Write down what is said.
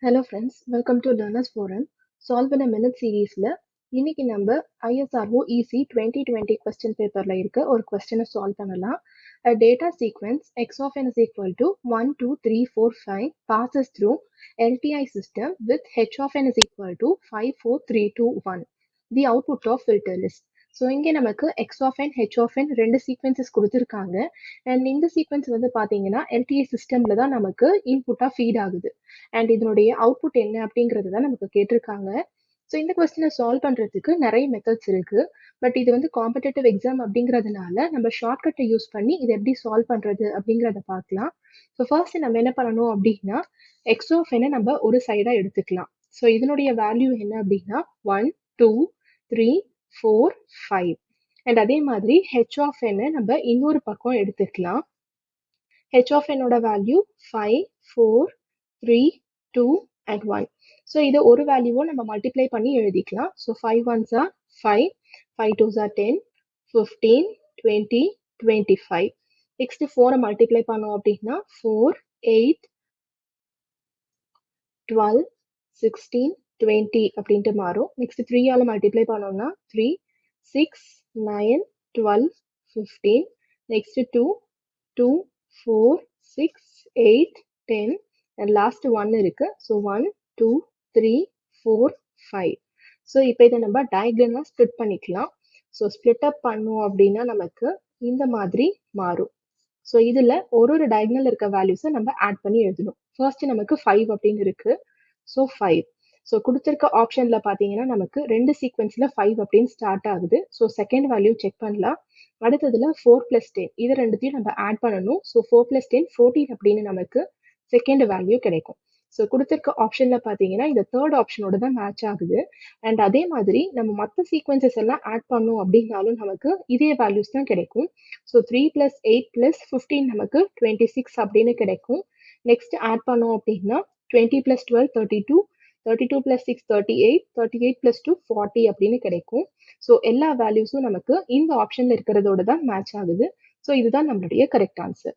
Hello friends, welcome to Learners Forum. Solve in a Minute சீரீஸ்ல இன்னைக்கு நம்ம ISRO EC 2020 question paperல இருக்க ஒரு questionனை solve பண்ணலாம். A data sequence x of n is equal to 1, 2, 3, 4, 5 passes through LTI system with h of n is equal to 5, 4, 3, 2, 1. The output of filter list. So இங்கே நமக்கு x of n, h of n ரெண்டு sequences கொடுத்துருக்காங்க. And இந்த sequence வந்து பார்த்தீங்கன்னா LTI சிஸ்டம்ல தான் நமக்கு இன்புட்டாக ஃபீட் ஆகுது. அண்ட் இதனுடைய அவுட்புட் என்ன அப்படிங்கிறது தான் நமக்கு கேட்டிருக்காங்க. ஸோ இந்த கொஸ்டினை சால்வ் பண்ணுறதுக்கு நிறைய மெத்தட்ஸ் இருக்குது. பட் இது வந்து காம்படேட்டிவ் எக்ஸாம் அப்படிங்கிறதுனால நம்ம ஷார்ட்கட்டை யூஸ் பண்ணி இதை எப்படி சால்வ் பண்ணுறது அப்படிங்கிறத பார்க்கலாம். ஸோ ஃபர்ஸ்ட் நம்ம என்ன பண்ணணும் அப்படின்னா எக்ஸ் ஆஃப் என்ன நம்ம ஒரு சைடாக எடுத்துக்கலாம். ஸோ இதனுடைய வேல்யூ என்ன அப்படின்னா 1, 2, 3, 4, 5. அண்ட் அதே மாதிரி ஹெச் ஆஃப் என்ன நம்ம இன்னொரு பக்கம் எடுத்துக்கலாம். ஹெச் ஆஃப் என்னோட வேல்யூ 5, 4, 3, 2 and 1. ஸோ இதை ஒரு வேல்யூவும் நம்ம மல்டிப்ளை பண்ணி எழுதிக்கலாம். So 5 ones are 5, 5 twos are 10, 15, 20, 25. Next 4 multiply பண்ணோம் அப்படின்னா 4, 8, 12, 16, 20 அப்படின்ட்டு மாறும். நெக்ஸ்ட் 3 ஆல மல்டிப்ளை பண்ணோம்னா 3, 6, 9, 12, 15. நெக்ஸ்ட் 2, 2, 4, 6, 8, 10 and last 1 இருக்கு. ஸோ 1, 2, 3, 4, 5. ஸோ இப்போ இதை நம்ம டயக்ராமாக ஸ்ப்ளிட் பண்ணிக்கலாம். ஸோ ஸ்ப்ளிட் அப் பண்ணோம் அப்படின்னா நமக்கு இந்த மாதிரி மாறும். ஸோ இதில் ஒரு டயக்னல் இருக்க வேல்யூஸை நம்ம ஆட் பண்ணி எழுதணும். ஃபர்ஸ்ட் நமக்கு 5 அப்படின்னு இருக்கு. ஸோ 5. ஸோ கொடுத்துருக்க ஆப்ஷனில் பார்த்தீங்கன்னா நமக்கு ரெண்டு சீக்வன்ஸில் 5 அப்படின்னு ஸ்டார்ட் ஆகுது. ஸோ செகண்ட் வேல்யூ செக் பண்ணலாம். அடுத்ததுல 4 + 10 இது ரெண்டுத்தையும் நம்ம ஆட் பண்ணணும். ஸோ 4 + 10 14 அப்படின்னு நமக்கு செகண்ட் வேல்யூ கிடைக்கும். ஸோ கொடுத்துருக்க ஆப்ஷன்ல பார்த்தீங்கன்னா இந்த தேர்ட் ஆப்ஷனோட தான் மேட்ச் ஆகுது. அண்ட் அதே மாதிரி நம்ம மற்ற சீக்வன்சஸ் எல்லாம் ஆட் பண்ணோம் அப்படின்னாலும் நமக்கு இதே வேல்யூஸ் தான் கிடைக்கும். ஸோ 3 + 8 + 15 நமக்கு 26 அப்படின்னு கிடைக்கும். நெக்ஸ்ட் ஆட் பண்ணோம் அப்படின்னா 20 + 12 32, 32 + 6 38, 38 + 2 40 அப்படின்னு கிடைக்கும். ஸோ எல்லா வேல்யூஸும் நமக்கு இந்த ஆப்ஷன்ல இருக்கிறதோட தான் மேட்ச் ஆகுது. ஸோ இதுதான் நம்மளுடைய கரெக்ட் ஆன்சர்.